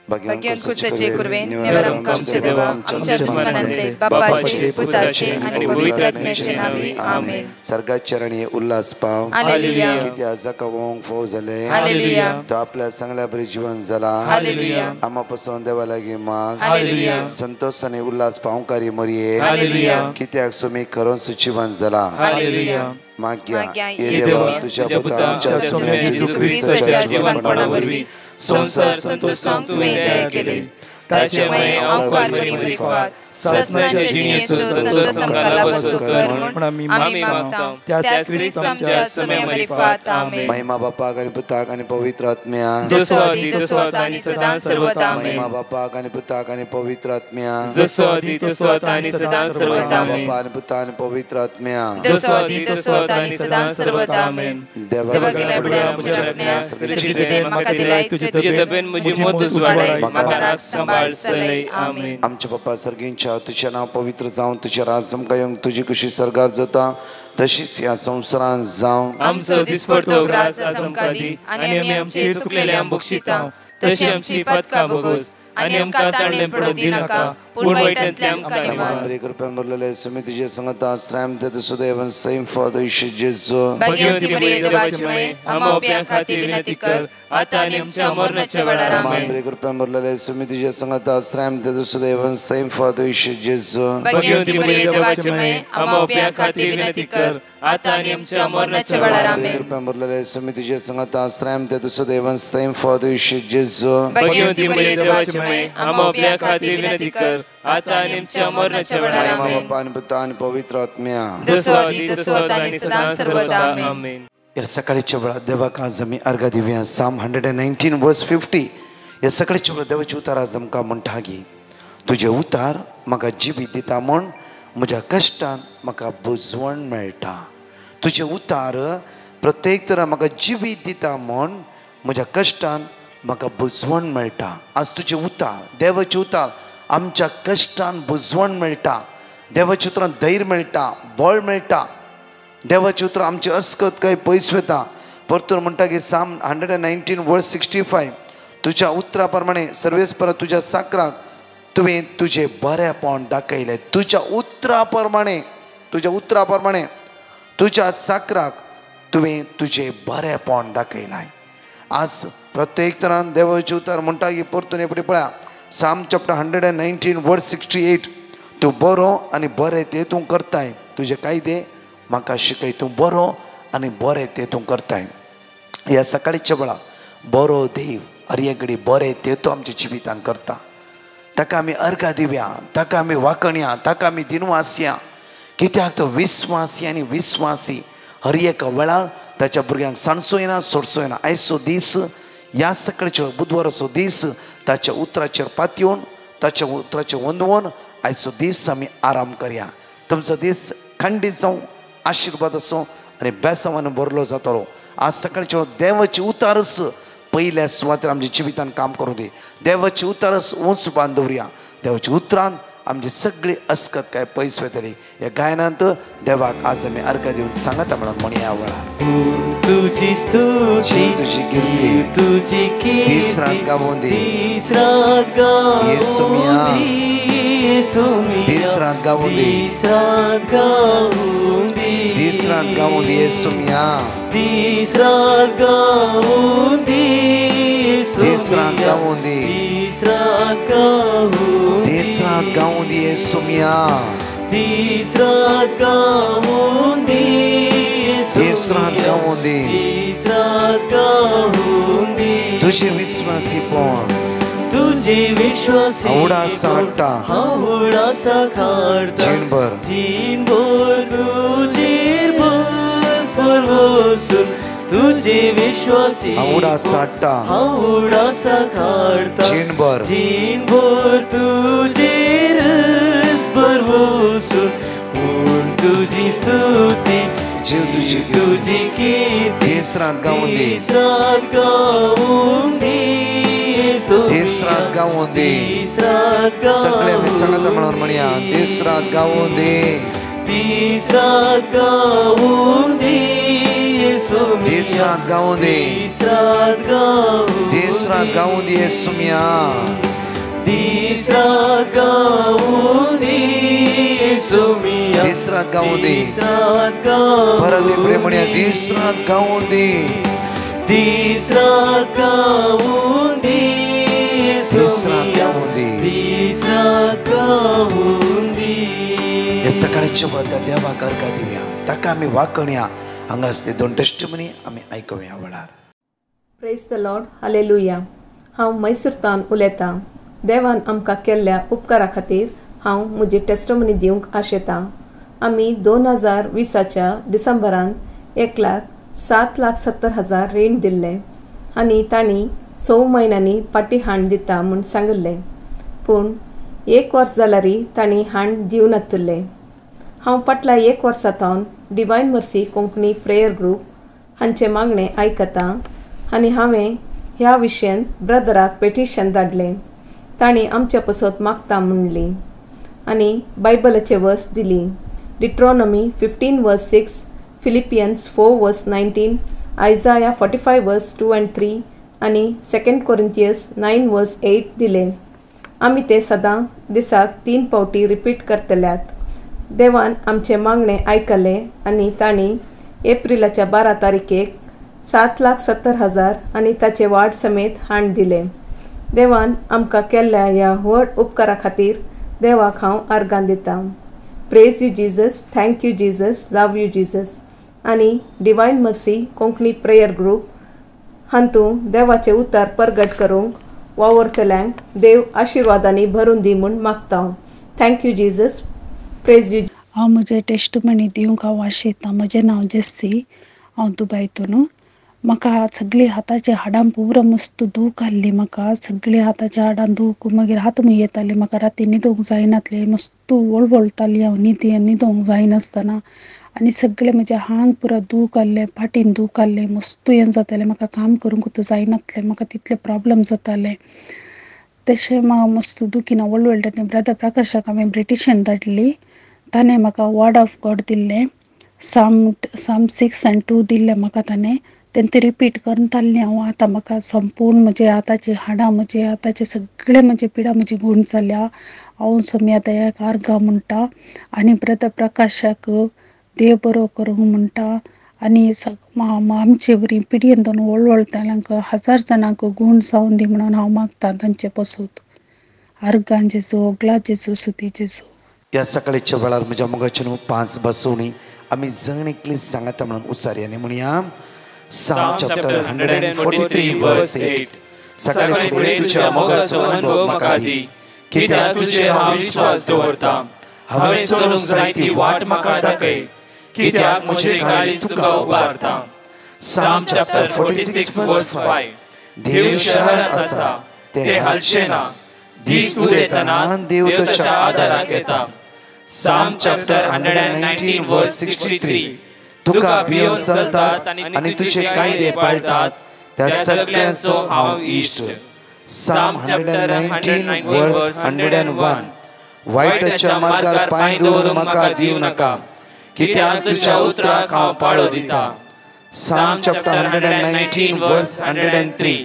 भाग्यवान खुशाचे कुर्वे निवारम कामचे देवा आमच्या दुश्मनांतले बापाचे पुताचे आणि पवित्र आत्म्याचे नावे आमेन. सर्गात चरणी उल्हास पाव हालेलुया. किती जकावंक फोव जाले हालेलुया. तो आपल्या सांगल्या बरी जीवन जाला हालेलुया. आम्हापासून देवा लागी माग हालेलुया. संतोष आणि उल्हास पावकारी मरिये हालेलुया. कित्याक सुमी खरों सुचिवन जाला हालेलुया. माग्या येशू तुझ्या पुता आमच्या सोम्या येशू ख्रिस्ताच्या जीवनपणावरवी संसार संतोषांक तुवें दया केली. ताचे मये अवकार बरी बरी फात ससनाचे जिणेसो संतोष आमकां बसो कर म्हूण आमी मागता. त्याच ख्रिस्त आमच्या सोम्या बरी फात आमेन. महिमा बापाक आणि पुताक आणि पवित्र आत्म्या जसो आदी तसो आता आणि सदां सर्वदा आमेन. महिमा बापाक आणि पुताक आणि पवित्र आत्म्या जसो आदी तसो आता आणि सदां सर्वदा आमेन. बापा आणि पुता आणि पवित्र आत्म्या जसो आदी तसो आता आणि सदां सर्वदा आमेन. देवा गेल्या बड्या म्हज्या रत्न्या सृष्टीचे देन म्हाका दिलाय तुजे दबेन म्हजी मोदच वाडाय म्हाका राख सांबाळ सलय आमेन. आमचे बाप्पा सर्गींच्या तुझे नाव पवित्र जावन तुझे राज आमकां येवंक तुजी कशी सरकार जाता तशीच ह्या संवसारांत जावं. आमचो दिसपडतो ग्रास आमकां दी आनी आमी आमचे सुकलेल्या बक्षिता तशी आमची पदकां भोगोस आनी आमकां ताळणें पडूं दिनाका पूण वायटांतल्यान आमकां निवार. बरे कृपेन भरलेले सुमी तुजे संगता श्राम ते सुदैवन सैम फादर इशू जेजू भाग्यवती मरिये देवाची माय आम्हा उप्या खातीर विनंती कर आता आनी आमच्या मरणाच्या वेळार आमेन. बरे कृपेन भरलेले सुमी तुजे संगता श्राम ते सुदैवन सैम फादर इशू जेजू भाग्यवती मरिये देवाची माय आम्हा उप्या खातीर विनंती कर आता आनी आमच्या मरणाच्या वेळार आमेन. कृपेन भरलेले सुमी तुजे संगता श्राम ते सुदैवन सैम फादर इशू जेजू भाग्यवती मरिये देवाची माय आम्हा उप्या खातीर विनंती कर आता आनी आमच्या मरणाच्या वेळार आमेन. बापा आणि पुता आणि पवित्र आत्म्या जसो आदी तसो आता आणि सदां सर्वदा आमेन. या सकाळच्या वेळा देवाक आज आमी अर्घा दिवया. साम 119 वर्स 50. या सकाळच्या वेळा देवाचे उतार आज आमकां म्हणटा की तुझे उतार म्हाका जिवीत दिता म्हूण म्हज्या कश्टान म्हाका बुजवण मेळटा. तुझे उतार प्रत्येक तरां म्हाका जिवीत दिता म्हूण म्हज्या कश्टान म्हाका बुजवण मेळटा. आज तुझे उतार देवाचे उतार आमच्या कश्टान बुजवण मेळटा. देवाच्या उतरान धैर्य मेळटा, बळ मेळटा. देवाचे उतर आमचे अस्कत काही पयस वता. परतूर म्हणटा की साम 119 वर्स 65 तुझ्या उतरा प्रमाणे सर्वेस्पर तुझ्या साकराक तुवें तुझे बरेपण दाखयलें. तुझ्या उतरा प्रमाणे तुझ्या साकराक तुवें तुझे बरेपण दाखयलाय. आज प्रत्येक तरान देवाचे उतर म्हणटा की परतून एपडी पळया साम चॅप्टर 119 वर्स 68 तूं बरो आनी बरें तें तूं करताय. तुजे कायदे म्हाका शिकय. तूं बरो आनी बरें तें तूं करताय. ह्या सकाळीच्या वेळा बरो देव हरयेकडी बरें तें तूं आमच्या जिवितान करता. ताका आमी अर्घा दिवया, ताका आमी वाकणया, ताका आमी दिनवासया. कित्याक तो विस्वासी आनी विस्वासी हर एक वेळार ताच्या भुरग्यांक सांडचो येना सोडचो येना. आयचो दीस ह्या सकाळचो बुधवाराचो दीस ताच्या उतराचेर पातयेवन ताच्या उतराचेर वंदवून आयचो दीस आमी आराम करया. तुमचो दीस खंडीत जावं, आशिर्वाद असो आनी बेसांवान भरलो जातलो. आज सकाळचे देवाचे उतारस पयल्या सुवातेर आमच्या जिवितान काम करूं दी. देवाचे उतारस उंच बांदवया. देवाच्या उतरान आमची सगळी अस्कत काय पयस वतली. ह्या गायनांत देवाक आज आमी अर्घ दिवन सांगता म्हणून म्हणया वेळार तुझी स्तुती तुझी कीर्ती तुझी कीर्ती तिसरात गावून दी तिसरात गावून येसुमिया तिसरात गावून दी तिसरात गावून दी तिसरात गावून दी येसुमिया तिसरात गावून दी तिसरात गावून दी तिसरात गावून तिसरात गावून दी येसुमिया तिसरात गावून दी तिसरात गावून दी तिसरात गावून दी तुझे विश्वासीपण तुझे विश्वासी आवडासा हाडटा आवडासा काढता जीणभर तुझेर भर बसून तुझे विश्वासी आवडासा हाडटा आवडासा काढता जीणभर तुझेर भर बसून पूर्ण तुझी स्तुती जीव तुझी तुझी कीर्ती तिसरात गावून दी तिसरात गावून दी तिसरात गावून दी तिसरात सगळे आमी सांगता म्हणून म्हणया तिसरात गावून दी तिसरात गावून दी दीस रात गाऊं दे, दीस रात गाऊं दे सुमिया, दीस रात गाऊं दे सुमिया, दीस रात गाऊं दे, दीस रात गाऊं परत एक वेळ म्हणूया दीस रात गाऊं दे, दीस रात गाऊं दे दीस रात गाऊं दे, दीस रात गाऊं दे. या सकाळच्या वेळात देवाक अर्घा दिवया, ताका आमी वाकणया. हांगा असते 2 टेस्टमनी आमी आयकुया वळार. Praise the Lord, hallelujah. हांव मैसूरतान उलयतां. देवान आमकां केल्ल्या उपकारा खातीर हांव म्हजी टेस्टमनी दिवंक आशेतां. आमी 2020च्या डिसेंबरान 1,07,70,000 रीण दिल्लें आनी तांणी 6 म्हयन्यांनी पाटी हाण दिता म्हूण सांगिल्लें. पूण 1 वर्स जाल्यारय तांणी हाण दिवं नातलें. हांव फाटल्या 1 वर्सांतावन Divine Mercy Konkani prayer group हांचे मागणें आयकतां आनी हांवें ह्या विशयान ब्रदराक पेटिशन धाडलें. तांणी आमच्या पसत मागता म्हणली आनी बायबलाचे वर्स दिली. डिट्रॉनॉमी 15 वर्स 6, फिलिपियन्स 4 वर्स 19, आयजाया 45 वर्स 2 and 3 आनी 2 कोरिंथियस 9 वर्स 8 दिले. आमी ते सदां दिसाक 3 पावटी रिपीट करतल्यात. देवान आमचे मागणें आयकलें आनी तांणी एप्रिलाच्या 12 तारखेक 7,70,000 आनी ताचे वाड समेत हाण दिले. देवान आमकां केल्ल्या ह्या व्हड उपकारा खातीर देवाक हांव अर्गां दितां. Praise you Jesus, thank you Jesus, love you Jesus. आनी Divine Mercy Konkani prayer group हातूंत देवाचे उतार परगट करूंक वावरतल्यांक देव आशिर्वादांनी भरून दी म्हूण मागता. Thank you Jesus. Praise you. हांव म्हजें टेस्टमनी दिवंक हांव आशेतां. म्हजें नांव जेस्सी. हांव दुबयतून. म्हाका सगळीं हाताच्या हाडां पुरो मस्त दूख आसली. म्हाका सगळीं हाताच्या हाडां दूख, मागीर हात म्हूण येताले. म्हाका राती न्हिदूंक जायनासलें. मस्त वळवळटाली हांव न्हिदूंक जायनासतना. आनी सगळें म्हजें हांग पुरो दूख आसलें, फाटीन दूख आसलें, मस्त हें जातालें. म्हाका काम करूंक जायनासलें. म्हाका तितले प्रॉब्लेम जाताले. तशें म्हाका मस्त दुखीना वळवळटा. ब्रदर प्रकाशाक हांवें ब्रिटिशान धाडली. ताणें म्हाका वर्ड ऑफ गॉड दिल्लें. साम 6 and 2 दिल्लें म्हाका ताणें. तें रिपीट करतालें हांव. आतां म्हाका संपूर्ण म्हजे हाताचे हाडां, म्हजे हाताचे सगळे म्हजे पिडा म्हजी गूण जाल्या. हांव सम्या दयाक अर्गां म्हणटा आनी ब्रदर प्रकाशाक देव बरो करूंक म्हणटा. आनी आमचे बरी पिडयेन दोन वळवळटाल्यांक 1000 जाणांक गूण जावन दी म्हणून हांव मागतां तांचे पसूत. अर्गां जेजू, ओगला जेजू, सुती जेजू. या सकाळच्या वेळार म्हज्या मोगाच्यान 5 बसवणी आमी जणेकली सांगता म्हणून उच्चारयानी म्हणया. Psalm chapter 143 verse 8. सकाळी फुडें तुज्या मोगाचो अनुभव म्हाका दी, कित्याक तुजेर हांव विश्वास दवरतां. हांवें चलूंक जाय ती वाट म्हाका दाखय, कित्याक म्हजे काळीज तुका उबारतां. Psalm chapter 46 verse 5. देव शहरांत आसा तें हालचें ना, दीस उदेतना देव तुज्या आदाराक येता. Psalm chapter 119 verse 63. तुका भियोन चलतात आनी तुजे कायदे पाळटात, त्या सगळ्यांचो हांव इश्ट. Psalm 119 verse 101. वायटाच्या मार्गार पांय दवरूंक म्हाका दिवं नाका, कित्याक तुज्या उतराक हांव पाळो दिता. Psalm chapter 119 verse 103.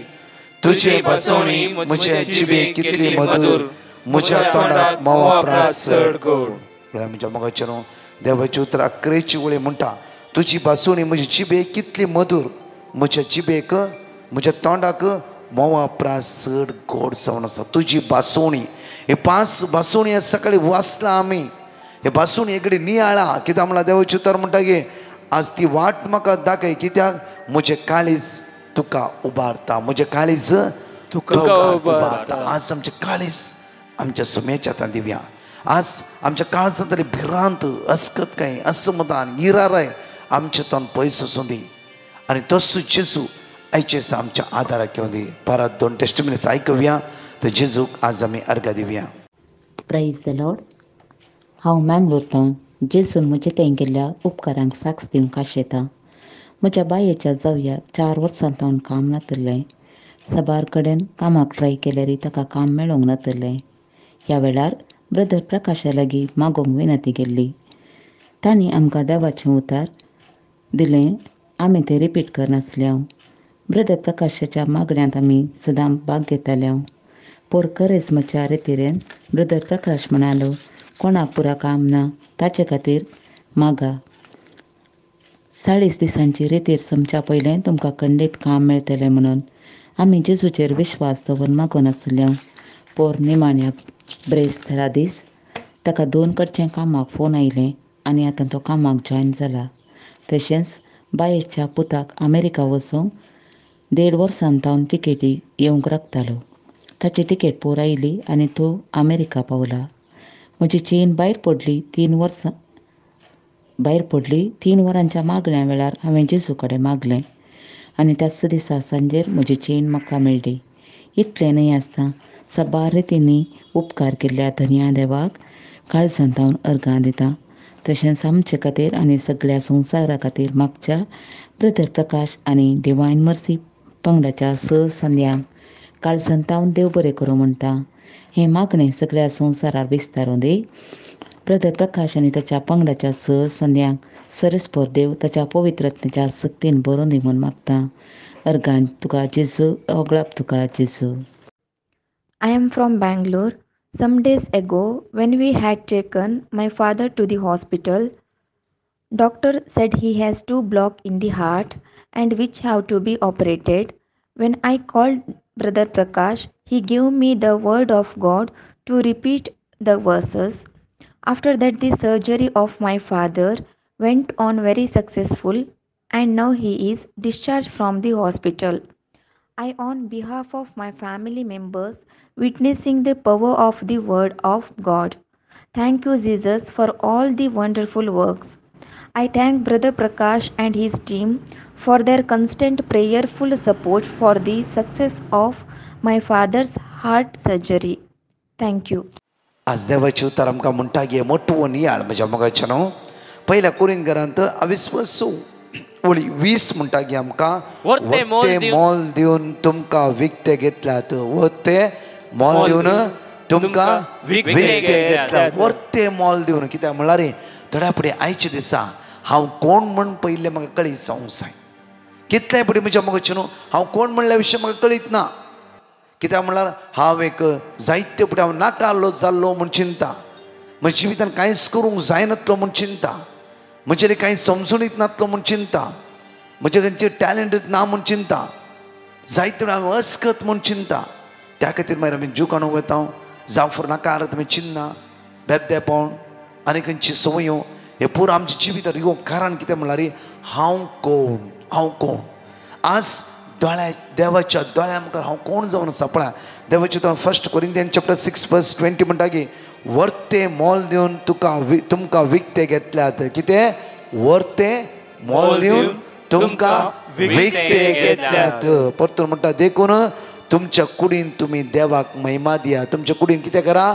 तुजे बसवणी म्हजे जिबेक कितली मधुर, म्हज्या तोंडाक मोवा प्रास चड गोड. म्हज्या मोगाचेर देवाचे उतर 11ची ओळी म्हणटा, तुजी बसवणी म्हजी जिबेक कितली मधुर, म्हज्या जिबेक म्हज्या तोंडाक मोवा प्रास चड गोड जावन आसा. तुजी बासवणी, हे 5 बासवणी सकाळी वाचला आमी. हे बासवणी एकडे नियाळा, कित्याक म्हणल्यार देवाचे उतर म्हणटा की आज ती वाट म्हाका दाखय, कित्याक म्हजें काळीज तुका उबारता, म्हजें काळीज तुका उबारता. आज आमचें काळीज आमच्या सुमेच्या हातांत दिवया. आज आमच्या काळजांतली भिरांत, अस्कतकाय, असमदान, इराराय आमचे तोंड पयस वचूं दी. आनी तसो जेजू आयचेस आमच्या आदाराक येवं दी. परत 2 टेस्टिमनीज आयकुया, तर जेजूक आज आमी अर्घ्य दिवया. Praise the Lord. हांव मँगलोरतां जेजून म्हजे थंय केल्ल्या उपकारांक साक्ष दिवंक आशेतां. म्हज्या बायेच्या जावयाक 4 वर्सांतावन काम नातलें. सबार कडेन कामाक ट्राय केल्यारय ताका काम मेळोंक नातलें. ह्या वेळार ब्रदर प्रकाशा लागीं मागोंक विनंती केल्ली. तांणी आमकां देवाचें उतार दिलें आमी ते रिपीट करनासल्यो. ब्रदर प्रकाशाच्या मागण्यांत आमी सदां भाग घेताल्यो. पोर करेस्माच्या रितीरेन ब्रदर प्रकाश म्हणालो, कोणाक पुरा काम ना ताचे खातीर मागा. 40 दिसांची रितीर सोमच्या पयलें तुमकां खंडीत काम मेळटलें म्हणून. आमी जेजूचेर विश्वास दवरून मागून आसल्यो. पोर निमाण्या ब्रेस्तारा दीस ताका 2 कडचें कामाक फोन आयलें आनी आतां तो कामाक जॉयन जाला. तशेंच बायेच्या पुताक अमेरिका वचूंक 1.5 वर्सान तावन तिकेटी येवंक राखतालो. ताची तिकेट पोर आयली आनी तो अमेरिका पावला. म्हजी चेन भायर पडली 3 वरांच्या मागण्या वेळार हांवें जेजू कडेन मागलें आनी त्याच दिसा सांजेर म्हजी चेन म्हाका मेळ्ळी. इतलें न्हय आसता, साबार रितींनी उपकार केल्ल्या धन्या देवाक काळजांतावन अर्गां दिता. तशेंच आमचे खातीर आनी सगळ्या संवसारा खातीर मागच्या ब्रदर प्रकाश आनी डिवायन मर्सी पंगडाच्या संद्यांक काळजांतावन देव बरें करूं म्हणटा. हें मागणें सगळ्या संवसारार विस्तारूं दी. ब्रदर प्रकाश आनी ताच्या पंगडाच्या संद्यांक सरस्पर देव ताच्या पवित्रत्वाच्या शक्तीन भरून दी म्हूण मागता. अर्गान तुका जेजू, ओगळाप तुका जेजू. I am from Bangalore. Some days ago, when we had taken my father to the hospital, doctor said he has 2 blocks in the heart and which have to be operated. When I called Brother Prakash, he gave me the word of God to repeat the verses. After that, the surgery of my father went on very successful and now he is discharged from the hospital. I, on behalf of my family members, witnessing the power of the Word of God. Thank you, Jesus, for all the wonderful works. I thank Brother Prakash and his team for their constant prayerful support for the success of my father's heart surgery. Thank you. आज देवाची उतर आमकां म्हणटा गे मोठवून याळ म्हज्या मोगाच्या न्हू. पयल्या कुरिंथरांत 22 ओळी 20 म्हणटा गे आमकां वर्ते मोल दिवन तुमकां विकते घेतल्यात. वर्ते मोल दिवन तुमकां विकते घेतल्यात. वर्ते मोल दिवन कित्याक म्हळ्यार थोड्या फुडें आयच्या दिसा हांव कोण म्हण पयलें म्हाका कळीत जावंक जाय. कितलें फुडें म्हज्या मोगाचें न्हू हांव कोण म्हणल्या विशीं म्हाका कळीत ना. कित्याक म्हळ्यार हांव एक जायते फुडें हांव नाकारलो जाल्लो म्हूण चिंता. म्हज्या जिवितान कांयच करूंक जायनातलो म्हूण चिंता. म्हजेर कांय समजून येनातलो म्हूण चिंता. म्हजे खंयचे टॅलंट ना म्हूण चिंता. जायते हांव अस्कत म्हूण चिंता. त्या खातीर मागीर आमी जुकाणूक वता. जावं नाकारत आमी चिन्ना बेबदेपण आनी खंयची संवयो हे पुरो आमच्या जिवितार येवंक कारण कितें म्हळ्यार हांव कोण. आज देवाच्या दोळ्या मुखार हांव कोण जावन आसा पळय. देवाच्या 1 कोरिंथियन चॅप्टर 6:20 म्हणटा की वर्ते मोल दिवन तुमकां विकते घेतल्यात. कितें वर्ते मोल दिवन तुमकां विकते घेतल्यात. परतून म्हणटा देखून तुमच्या कुडीन तुमी देवाक महिमा दिया. तुमच्या कुडीन कितें करा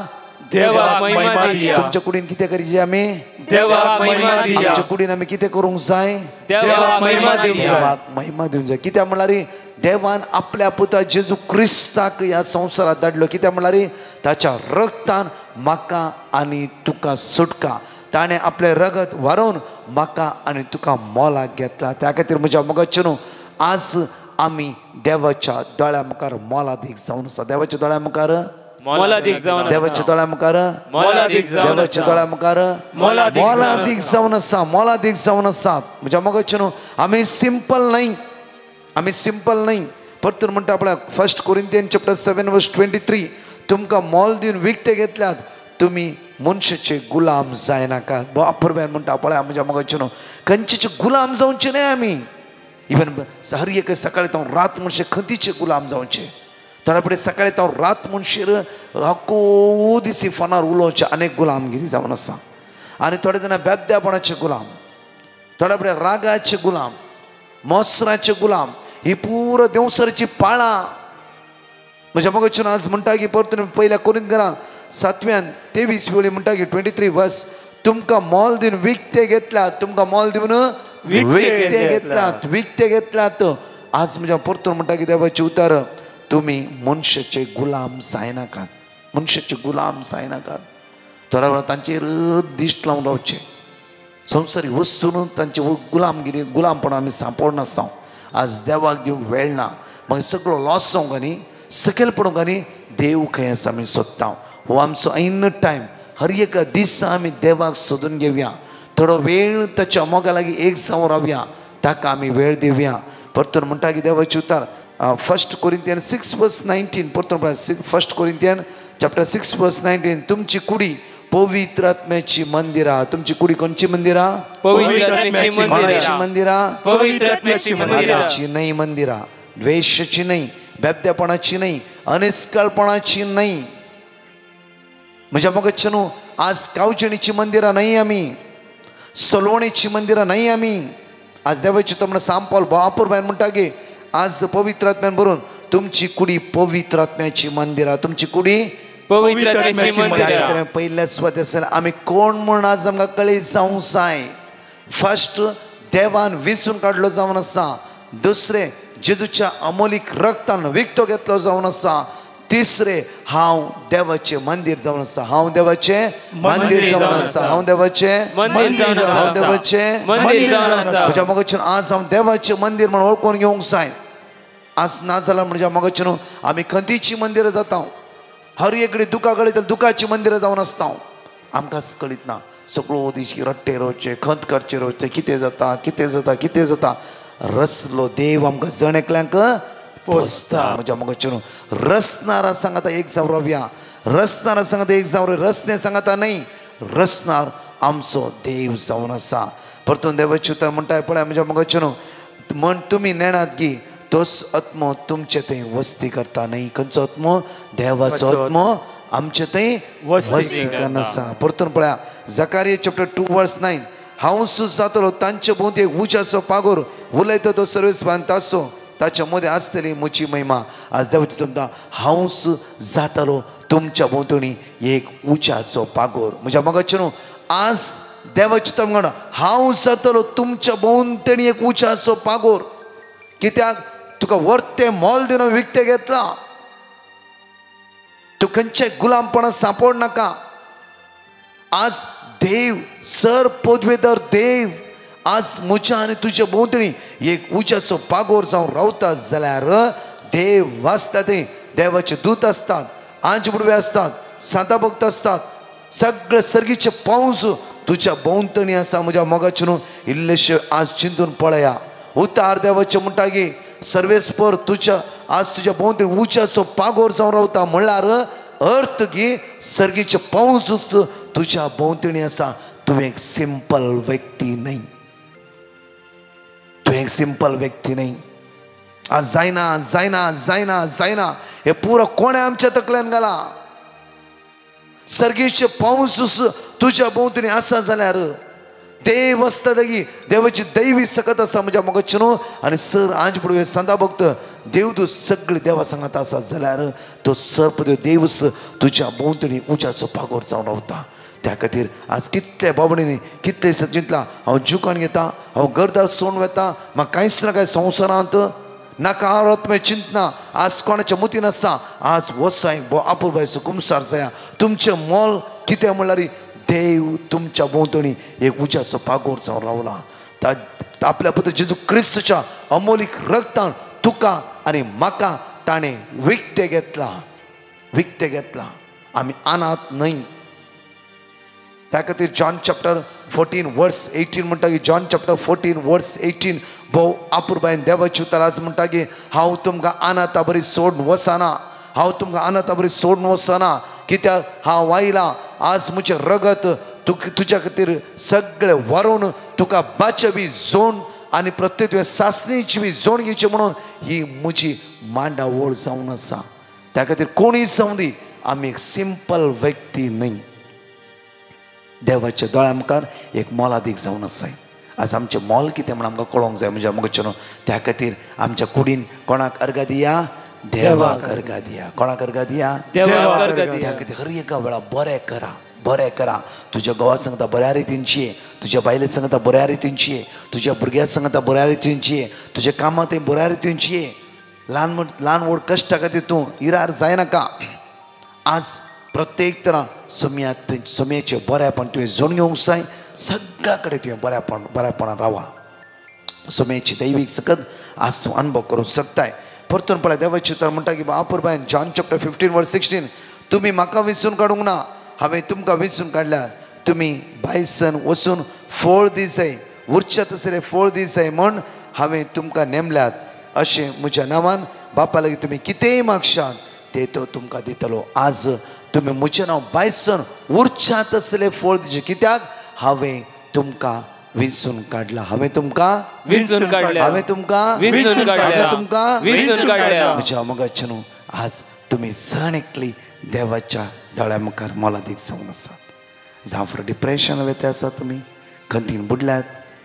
देवाक महिमा दिया. तुमच्या कुडीन कितें करचें आमी देवाक महिमा दिया. आमच्या कुडीन आमी कितें करूंक जाय देवाक महिमा दिवंक जाय. कित्याक म्हळ्यार देवान आपल्या पुता जेजू क्रिस्ताक ह्या संवसारात धाडलो. कित्याक म्हळ्यार ताच्या रगतान म्हाका आनी तुका सुटका. ताणें आपलें रगत व्हारोवन म्हाका आनी तुका मोलाक घेतला. त्या खातीर म्हज्या मोगाचें न्हू आज आमी देवाच्या दोळ्या मुखार मोलादीक जावन आसा. देवाच्या दोळ्या मुखार देवाच्या दोळ्या मुखार देवाच्या दोळ्या मुखार मोलादीक जावन आसा. मोलादीक जावन आसात. म्हज्या मोगाचें न्हू आमी सिंपल न्हय. परतून म्हणटा पळय 1 कोरिंथियन चॅप्टर 7:23 तुमकां मोल दिवन विकते घेतल्यात. तुमी मनशाचे गुलाम जायनाकात. बापूरब्यान म्हणटा पळय म्हज्या मोगाचें न्हू खंयचेचे गुलाम जावचे न्हय आमी. इवन हर एक सकाळी तावन रात म्हणशे खंतीचे गुलाम जावचे. थोड्या फुडें सकाळी तावन रात म्हणशीर आख्खो दिसी फोनार उलोवचे अनेक गुलामगिरी जावन आसा. आनी थोडे जाणां बेबद्यापणाचे गुलाम, थोड्या फुडें रागाचे गुलाम, मोसराचे गुलाम. ही पुरो देवसरची पाळां म्हज्या मोगाचें आज म्हणटा की परतून पयल्या कोरिंथरांत 7:23 वेळी म्हणटा की 23 वर्स तुमकां मोल दिवन विकते घेतल्यात. तुमकां मोल दिवन विकते घेतल्यात. आज म्हज्या परतून म्हणटा की देवाचें उतर तुमी मनशाचे गुलाम जायनाकात. मनशाचे गुलाम जायनाकात. थोड्या वेळा तांचेर दिश्ट लावन रावचे. संवसारीक वस्तून तांचे गुलामपण आमी सांपड नासता. आज देवाक दिवंक वेळ ना, मागीर सगळो लॉस जावंक आनी सकयल पडूंक आनी देव खंय आसा आमी सोदता. हो आमचो ऐन टायम. हर एक दिसा आमी देवाक सोदून घेवया. थोडो वेळ ताच्या मोगा लागीं एक जावन रावया, ताका आमी वेळ दिवया. परतून म्हणटा की देवाचे उतार 1 Corinthians 6:19 परतून 1 Corinthians chapter 6:19 तुमची कुडी पवित्र आत्म्याची मंदिरा. तुमची कुडी कोणची मंदिरा? कोणाची मंदिरा? मागाची नाही मंदिरा. द्वेषाची नाही, बेबद्यापणाची नाही, अनिष्काळपणाची नाही. म्हणजे मग न्हू, आज कावचणीची मंदिरा नाही आमी, सलवणेची मंदिरा नाही आमी. आज देवाची तमणा सांपल बापूर बायन म्हणटा गे आज पवित्र आत्म्यान बरोवन तुमची कुडी पवित्र आत्म्याची मंदिरा. तुमची कुडी पहिल्या स्वतः आमी कोण म्हण आज आमकां कळी जावंक जाय. फर्स्ट देवान विसून काडलो जावन आसा. दुसरे जेजूच्या अमोलीक रक्तान विकतो घेतलो जावन आसा. तिसरे हांव देवाचे मंदिर जावन आसा. हांव देवाचे मंदिर जावन आसा. हांव देवाचे म्हज्या मोगाच्यान आज हांव देवाचे मंदिर म्हण वळखून घेवंक जाय. आज ना जाल्यार म्हज्या मोगाच्यान आमी खंतीची मंदिरां जाता. हर एकडें दुखा कळयता दुखाची मंदिरां जावन आसता. आमकांच कळीत ना. सगळो दिशी रट्टे रोवचे, खंत करचे रोवचे, कितें जाता कितें जाता कितें जाता. रसलो देव आमकां जण एकल्यांक पोसता. म्हज्या मोगाच्यान रसनारा सांगता एक जावन रावया. रसनारा सांगता एक जावन रसने सांगता नाही. रसनार आमचो देव जावन आसा. परतून देवाचे उतर म्हणटा पळय म्हज्या मोगाच्यान म्हण तुमी नेणात गी तोच आत्मो तुमचे थंय वस्ती करता न्ही. खंयचो आत्मो? देवाचो आत्मो आमचे थंय वस्ती करनासा. परतून पळया जकारिया chapter 2:9 हांव जातलो तांचे भोवती एक उंचासो पागोर उलयता तो सर्वेस्वान तासो ताच्या मदें आसतली म्हजी महिमा. आज देवाची तुमकां हांवस जातलो तुमच्या भोंवतणी एक उंचाचो पागोर. म्हज्या मोगाचे न्हू आज देवाची तर म्हणा हांव जातलो तुमच्या भोंवतणी एक उंचाचो पागोर. कित्याक तुका वर्ते मोल दिवन विकते घेतला. तू खंयचे गुलामपणां सांपड नाका. आज देव सर पदवेदार देव आज म्हज्या आनी तुज्या भोंवतणी एक उंचाचो पागोर जावन रावता जाल्यार देव वाचता थंय देवाचे दूत असतात, आंज बुडवे असतात, सांता भक्त असतात. सगळे सर्गीचे पावस तुज्या भोंवतणी आसा. म्हज्या मोगाचे न्हू इल्लेशे आज चिंतून पळया. उतार देवाचे म्हणटा गे सर्वेस्पर तुज्या आज तुज्या भोंवतणी उंचाचो पागोर जावन रावता म्हणल्यार अर्थ गी सर्गीचे पावसूच तुज्या भोंवतणी आसा. तूं एक सिंपल व्यक्ती न्ही. तूं एक सिंपल व्यक्ती न्ही. आज जायना जायना जायना जायना हे पुरो कोणे आमच्या तकल्यान घाला. सर्गीचे पावसूच तुज्या भोंवतणी आसा जाल्यार देव आसता तेगी देवाची दैवी सकत आसा म्हज्या मोगाचे न्हू. आनी सर आंज पडवे सांता भक्त देवदूत सगळे देवा सांगात आसा जाल्यार तो सर्पदेव देवस तुज्या भोंवतणी उंचाचो पागोर जावन रावता. त्या खातीर आज कितले बाबडींनी कितले चिंतला हांव जुकान घेता, हांव घरदार सोडून वेता, म्हाका कांयच ना काय संवसारांत नाका आत्मे चिंतना. आज कोणाच्या मतीन आसा आज वसाय आपुरबायचो कुमसार जाया. तुमचें मोल कितें म्हणल्यार देव तुमच्या भोंवतणी एक उंचाचो पागोर जावन रावला. आपल्या पुत्र जेजू क्रिस्तच्या अमोलीक रक्तान तुका आनी म्हाका ताणें विकते घेतला. विकते घेतला. आमी अनाथ न्हय. त्या खातीर जॉन चॅप्टर 14:18 म्हणटा की जॉन चॅप्टर 14:18 भोव आपुरबायन देवाची उतर आज म्हणटा की हांव तुमकां अनाथा बरी सोडून वचना. हांव तुमकां अनाथा बरी सोडून वचना. कित्याक हांव आयला आज म्हजें रगत तुज्या खातीर सगळें व्हरून तुका बाचबी जोड आनी प्रत्येक सासणेची बी जोड घेवची म्हणून ही म्हजी मांडावळ जावन आसा. त्या खातीर कोणीय जावं दी आमी एक सिंपल व्यक्ती न्ही. देवाच्या दोळ्या मुखार एक मोलादीक जावन आसाय. आज आमचें मोल कितें म्हण आमकां कळोंक जाय म्हज्या मोगाचें न्हू. त्या खातीर आमच्या कुडीन कोणाक अर्घा दिया? देवाक अर्घा दिया. कोणाक अर्घा दिया? देवाक. त्या खातीर हर एका वेळा बरें करा, बरें करा. तुज्या घोवा सांगता बऱ्या रितीनची ये, तुज्या बायले सांगता बऱ्या रितीनची ये, तुज्या भुरग्यां सांगता बऱ्या रितीनची ये, तुज्या कामांत बऱ्या रितीनची ये. ल्हान व्हड कश्टा खातीर तूं इरार जायनाका. आज प्रत्येक तरां सोम्याचें बरेंपण तुवें जोड घेवंक जाय. सगळ्याकडे तुम्ही बऱ्यापणान रावा. सोम्याची दैवीक सकत आज तूं अनुभव करूंक शकताय. परतून पळय देवाची तर म्हणटा की बापूरबायन जॉन चॅप्टर 15:16 तुम्ही म्हाका विसरून काडूंक ना, हांवें तुमकां विसरून काडल्यात. तुम्ही भायसन वचून फळ दिसय, उरच्या तसले फळ दिसय म्हण हांवें तुमकां नेमल्यात. अशें म्हज्या नांवान बापा लागीं तुमी कितेंय मागशात ते तो तुमकां दितलो. आज तुम्ही म्हजें नांव भायसन उरच्या तसले फळ दिवचे, कित्याक हांवें तुमकां विसरून काडला. हांवें तुमकां विसरून काडल्या, हांवें तुमकां विसरून काडल्या, हांवें तुमकां विसरून काडल्या. म्हज्या मोगाचे न्हू, आज तुम्ही सण एकली देवाच्या दोळ्या मुखार मोलादीक जावन आसात. जावं फॉर डिप्रेशन वेते आसा, तुमी खंतीन बुडल्यात,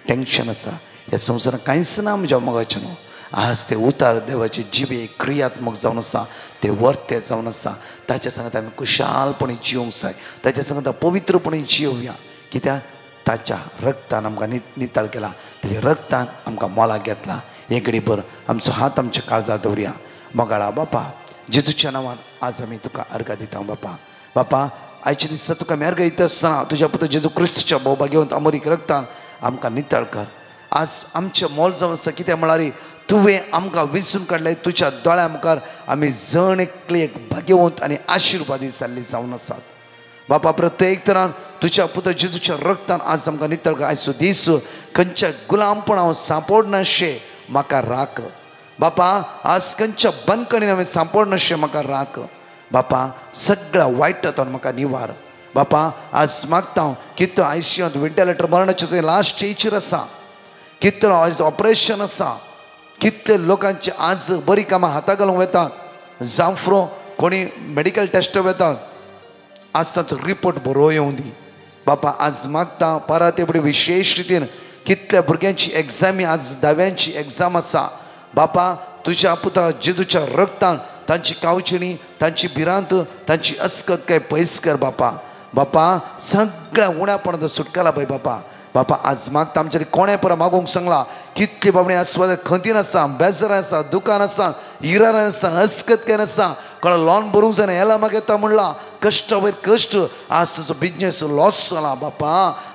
टेन्शन आसा, ह्या संवसारांत कांयच ना म्हज्या मोगाचे न्हू. आज ते उतार देवाचे जिबे क्रियात्मक जावन आसा, ते वर्ते जावन आसा. ताच्या सांगता आमी खुशालपणी जिवंक जाय, ताच्या सांगता पवित्रपणी जिवया. कित्याक ताच्या रक्तान आमकां नितळ केला, ताच्या रक्तान आमकां मोलाक घेतला. एक घडीभर आमचो हात आमच्या काळजार दवरया. मोगाळा बापा, जेजूच्या नांवान आज आमी तुका अर्घ दिता. बापा आयच्या दिसा तुका आमी अर्घ दिता आसतना तुज्या पुत्र जेजू क्रिस्तच्या बोबा घेवन अमरीक रक्तान आमकां नितळ कर. आज आमचें मोल जावन आसा, कित्याक म्हळ्यार तुवें आमकां विसरून काडलें. तुज्या दोळ्या मुखार आमी जण एकली एक भाग्यवंत आनी आशिर्वादी जाल्ली जावन आसात. बापा प्रत्येक तरान तुज्या पुत्र जेजूच्या रक्तान आज आमकां नितळ कर. आयचो दीस खंयच्या गुलामपण हांव सांपडनाशें म्हाका राख. बापा आज खंयच्या बंदखणीन हांवें सांपडनाशें म्हाका राख. बापा सगळ्या वायटांतल्यान म्हाका निवार. बापा आज मागता हांव कितलो आयसीयूंत वेंटिलेटर मरणाचे ते लास्ट स्टेजीर आसा, कितलो आज ऑपरेशन आसा, कितले लोकांची आज बरी कामां हाता घालूंक वेतात, जावं फ्रो कोणी मेडिकल टेस्ट वेतात, आज ताचो रिपोर्ट बरो येवं दी. बापा आज मागता पारा ते फुडें विशेश रितीन कितल्या भुरग्यांची एग्जामी आज 10व्यांची एग्जाम आसा. बापा तुज्या पुता जेजूच्या रक्तान तांची कावचिणी, तांची भिरांत, तांची अस्कत काय पयस कर. बापा सगळ्या उण्यापणाचो सुटकाला पळय बापा आज मागता आमच्या कोणे परा मागोंक सांगला, कितली बाबडे आसवा खंतीन आसा, बेजार आसा, दुकान आसा, इरान आसा, अस्कत काय आसा, कोणा लॉन भरूंक जायना हेला माग येता म्हणला, कश्ट वयर कश्ट, आज तुजो बिजनेस लॉस जाला. बापा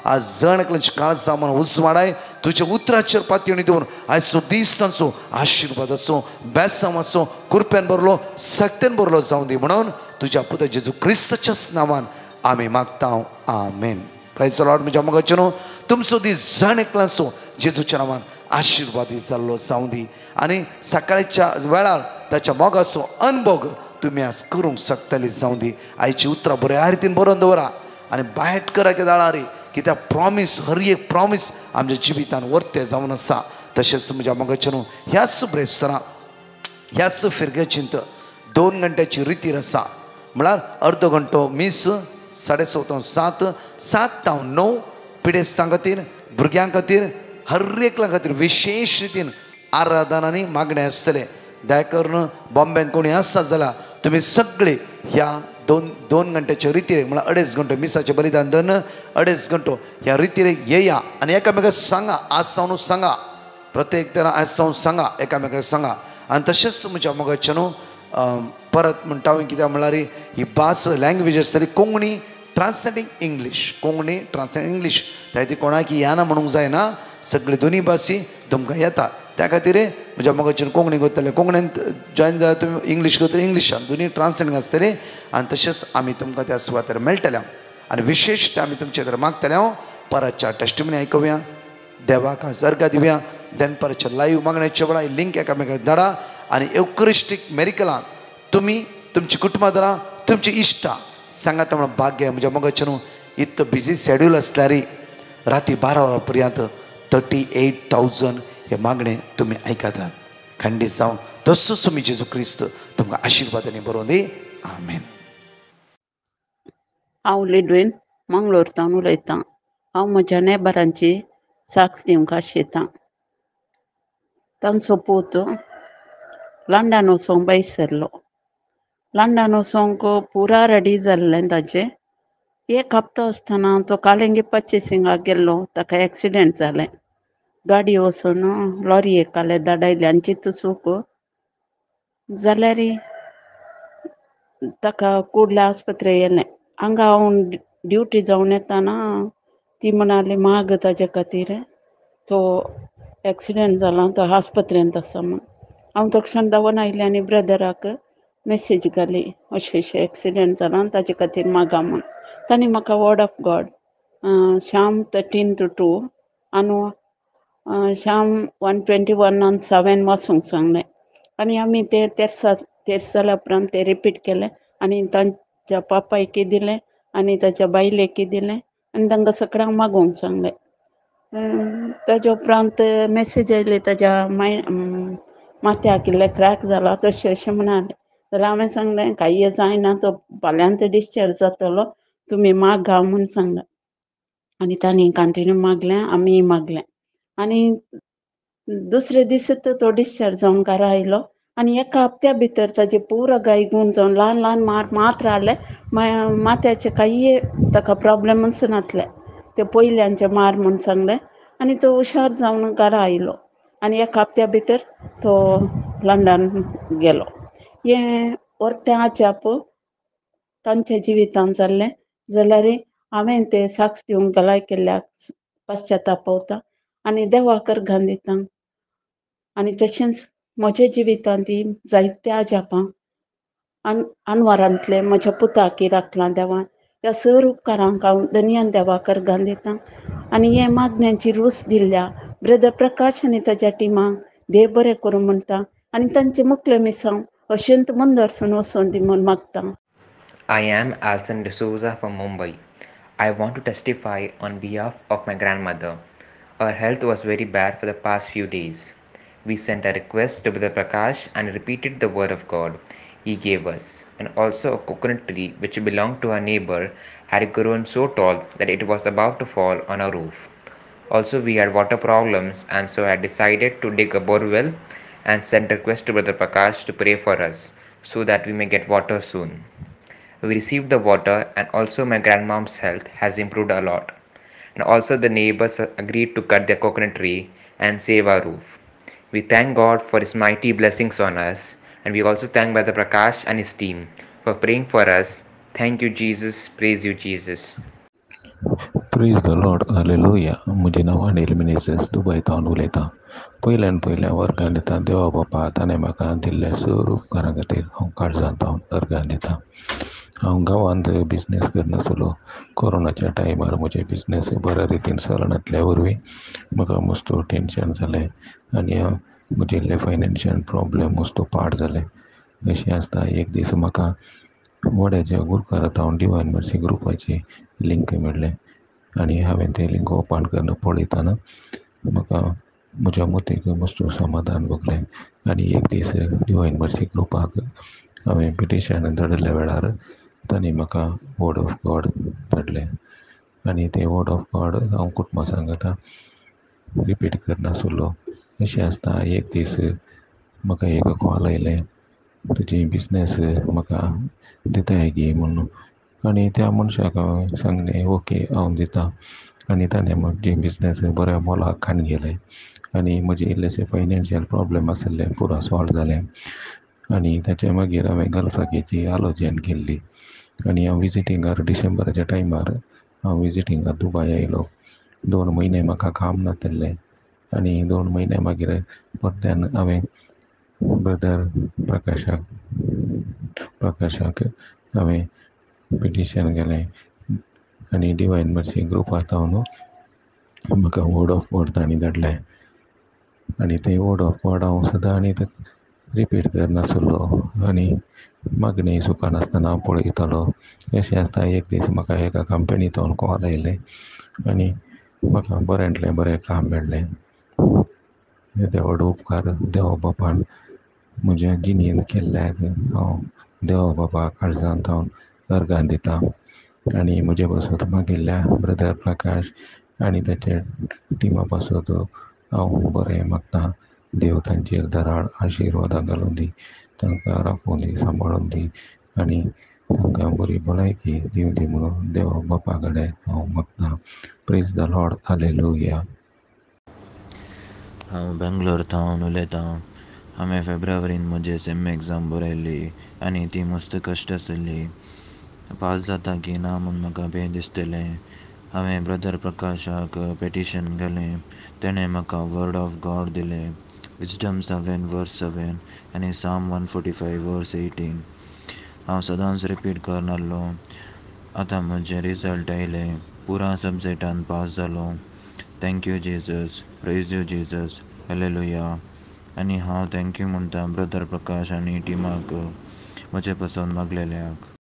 आज जण एकल्याची काळजा म्हण उजवाडाय तुज्या उतराचेर पातयणी दिवन आयचो दीस तांचो आशिर्वाद असो, बेसांव असो, कृपेन भरलो, सक्तेन भरलो जावं दी म्हणून तुज्या पुत्र जेजू क्रिस्ताच्याच नांवान आमी मागता. आमेन. Praise the Lord. म्हज्या मोगाचे न्हू, तुमचो दीस जण एकल्याचो जेजूच्या नांवान आशिर्वादी जाल्लो जावं दी. आनी सकाळच्या वेळार ताच्या मोगाचो अनुभव तुमी आज करूंक शकतली जावं दी. आयची उतरां बऱ्या रितीन बरोवन दवरा आनी बायट करा की दाळारी, कित्याक प्रॉमीस हर एक प्रॉमीस आमच्या जिवितान वर्ते जावन आसा. तशेंच म्हज्या मोगाचे न्हू, ह्याच ब्रेस्तरां ह्याच फिरगेचिंत 2 घंट्याची रितीर आसा. म्हळ्यार अर्द घंटो मीस 6:30 7 7 ते 9 पिडेस्तां खातीर, भुरग्यां खातीर, हर एकल्या खातीर विशेष रितीन आराधनांनी मागणे आसतले. दया करून बॉम्बेन कोणी आसा जाल्यार तुमी सगळे ह्या 2 घंट्याच्या रितीर म्हळ्यार 2.5 घंटो मिसाचे बलिदान दन 2.5 घंटो ह्या रितीर येया आनी एकामेकाक सांगा. आज सावन सांगा, प्रत्येक तरा आज सावन सांगा, एकामेकाक सांगा. आनी तशेंच म्हज्या मोगाचे न्हू परत म्हणटा हांवें कित्याक म्हळ्यार ही भास लँग्वेज आसतली कोंकणी ट्रान्सलेटींग इंग्लीश, कोंकणी ट्रान्सलेटींग इंग्लीश. त्या खातीर कोणाक येना म्हणूंक जायना, सगळे दोनी भासी तुमकां येता. त्या खातीर म्हज्या मोगाचेर कोंकणी करतले, कोंकणींत जॉयन जाय तुमी, इंग्लीश करतले इंग्लिशान, दोनी ट्रान्सलेटींग आसतलें. आनी तशेंच आमी तुमकां त्या सुवातेर मेळटले आनी विशेश ते आमी तुमचे खातीर मागतले. परतच्या टेस्टिमनी आयकुया, देवाक अर्घ दिवया. देन परतच्या लाईव्ह मागण्याच्या वेळार लिंक एकामेकाक धाडा आनी एवकरिस्टीक मेरिकलांत तुमी तुमची कुटुंबां धरा, तुमची इश्टां सांगात म्हणून भाग्य. म्हज्या मोगाचें न्हू इतलो बिजी शेड्यूल आसल्यारय राती 12 वरां पर्यंत 38,000 हे मागणे तुमी आयकतात. खंडीत जावन तसोच तुमी जेजू क्रिस्त तुमकां आशिर्वादांनी बरोवन दी. आमेन. हांव लिडवेन मंगळूरतान उलयतां. हांव म्हज्या नेबरांची साक्ष दिवंक आशेतां. तांचो पूत लंडन वचोंक भायर सरलो. लंडन वचोंक पुरा रेडी जाल्लें ताजें. 1 हप्तो आसतना तो कालिंगी पर्चेसिंगाक गेल्लो, ताका एक्सिडेंट जालें. गाडी वचून लॉरयेक काले धाडायले आनी चिंत चूक जाल्यार ताका कुडल्या आस्पत्रेक येलें. हांगा हांव ड्युटी जावन येताना ती म्हणाली महाग ताजे खातीर तो एक्सिडेंट जाला तो आस्पत्रेंत आसा म्हूण. हांव तक्षण धांवन आयलें आनी ब्रदराक मेसेज घाली अशें अशें एक्सिडेंट जाला आनी ताजे खातीर मागा म्हूण. तांणी म्हाका वर्ड ऑफ गॉड शाम 13:2 आनी शाम 1:21 वाचूंक सांगलें. आनी आमी तेर्स जाल्या उपरांत तें रिपीट केलें आनी तांच्या पापायकी दिलें आनी ताच्या बायलेकी दिलें आनी तांकां सगळ्यांक मागोवंक सांगलें. ताजे उपरांत मेसेज आयली ताज्या माथ्याक इल्लें क्रॅक जाला तशें अशें म्हणालें. जाल्यार हांवें सांगलें काही जायना तो फाल्यांत डिस्चार्ज जातलो तुमी मागा म्हूण सांगलें. आनी तांणी कंटिन्यू मागलें आमीय मागलें आनी दुसरे दीस तो डिस्चार्ज जावन घरा आयलो आनी एका हप्त्या भितर ताजे पुरो गाय गूण जावन ल्हान ल्हान मात रावले माथ्याचे काही ताका प्रॉब्लेमच नासले. ते पयल्यांचे मार म्हूण सांगलें आनी तो हुशार जावन घरा आयलो आनी एका हप्त्या भितर तो लंडन गेलो. हें वर्त्या आजाप तांच्या जिवितांत जाल्लें जाल्यार हांवें तें साक्ष दिवंक लायक केल्ल्याक पश्चाताप आनी देवाक अर्घां दितां. आनी तशेंच म्हज्या जिवितांत ही जायत्या आजापां अनवरांतले म्हज्या पुताक राखलां देवान. ह्या सर उपकारांक हांव धन्यान देवाक अर्घां दितां. आनी हे मागण्यांची रूच दिल्ल्या ब्रदर प्रकाश आनी ताच्या टिमाक देव बरें करूं म्हणटा आनी तांचे मुखेल मिसांव अशेंत मुंदरसून वचून दी म्हूण मागतां. I am Alson D'Souza from Mumbai. I want to testify on behalf of my grandmother. Her health was very bad for the past few days. We sent a request to Brother Prakash and repeated the word of God he gave us. And also a coconut tree which belonged to our neighbor had grown so tall that it was about to fall on our roof. Also we had water problems, and so I decided to dig a borewell and sent a request to Brother Prakash to pray for us so that we may get water soon. We received the water, and also my grandmom's health has improved a lot. And also the neighbors agreed to cut their coconut tree and save our roof. We thank God for his mighty blessings on us, and we also thank Brother Prakash and his team for praying for us. Thank you, Jesus. Praise you, Jesus. Praise the Lord hallelujah. म्हजें नांव अनिल मिनेझस दुबयतावन उलयतां. पयल्या वर्गां दिता देवा बापा ताणें म्हाका दिल्ल्या सर उपकारां खातीर हांव काळजांतावन अर्गां दितां. हांव गांवांत बिझनेस करनासलो. कोरोनाच्या टायमार म्हजें बिझनेस बऱ्या रितीन चलनासल्या वरवीं म्हाका मस्तो टेन्शन जालें आनी म्हजे इल्ले फायनान्शियल प्रॉब्लेम मस्तो पाड जाले. अशें आसता एक दीस म्हाका वड्याच्या गुरकारांतावन डिवायन मर्सी ग्रुपाची लिंक मेळ्ळें आनी हांवें तें लिंक ओपन करून पळयताना म्हाका म्हज्या मतीक मस्तो समाधान भोगलें. आनी एक दीस डिवायन मर्सी ग्रुपाक हांवें पिटिशन धाडिल्ल्या वेळार तांणी म्हाका वर्ड ऑफ गॉड धाडलें आनी तें वर्ड ऑफ गॉड हांव कुटुंबा सांगता रिपीट करनासलो. अशें आसता एक दीस म्हाका एक कॉल आयलें तुजी बिझनेस म्हाका दिताय गी म्हणून आनी त्या मनशाक हांवें सांगलें ओके हांव दितां. आनी ताणें म्हजी बिझनेस बऱ्या मोलाक हाडून गेलें आनी म्हजे इल्लेशे फायनान्शियल प्रॉब्लेम आसले पुरो सॉल्व जालें. आनी ताचे मागीर हांवें गल्फागेची आलोचन केल्ली आनी हांव विजिटिंगार डिसेंबराच्या टायमार हांव विजिटिंगार दुबय आयलो. 2 म्हयने म्हाका काम नासलें आनी 2 म्हयने मागीर परत्यान हांवें ब्रदर प्रकाशाक हांवें पिटिशन केलें आनी डिवायन मर्सी ग्रुपांतावन म्हाका वर्ड ऑफ गॉड तांणी धाडलें आनी तें वर्ड ऑफ गॉड हांव सदां आनी रिपीट करनासलो आनी मागणी सुखानासतना हांव पळयतालो. अशें आसता एक दीस म्हाका एका कंपनींतल्यान कॉल आयलें आनी म्हाका बऱ्यांतलें बरें काम मेळ्ळें. देवाचो उपकार देवा बापान म्हज्या जिणेंत केल्ल्याक हांव देवा बापाक काळजांतावन अर्गां दितां. आनी म्हजे पासत मागिल्ल्या ब्रदर प्रकाश आनी ताचे टिमा पासत हांव बरें मागतां. देव तांचेर धराड आशिर्वादां घालून दी, तांकां राखून दी, सांबाळून दी आनी तांकां बरी भलायकी दिवं दी म्हणून देवा बापा कडेन हांव मागतां. Praise the Lord hallelujah. हांव बेंगलोरतावन उलयतां. हांवें फेब्रुवारीन म्हजी सेम एग्जाम बरयल्ली आनी ती मस्त कश्ट आसली. पास जाता की ना म्हूण म्हाका भंय दिसतालें हांवें ब्रदर प्रकाशाक पेटिशन केलें. तेणें म्हाका वर्ड ऑफ गॉड दिलें. विजडम 7:7 आनी साम 145:18. हांव सदांच रिपीट करनासलो. आतां म्हजे रिजल्ट आयले. पुराय सब्जेक्टान पास जालो. Thank you Jesus, praise you Jesus, hallelujah. आनी हांव थँक्यू म्हणटा ब्रदर प्रकाश आनी टिमाक म्हजे पासून मागलेल्याक.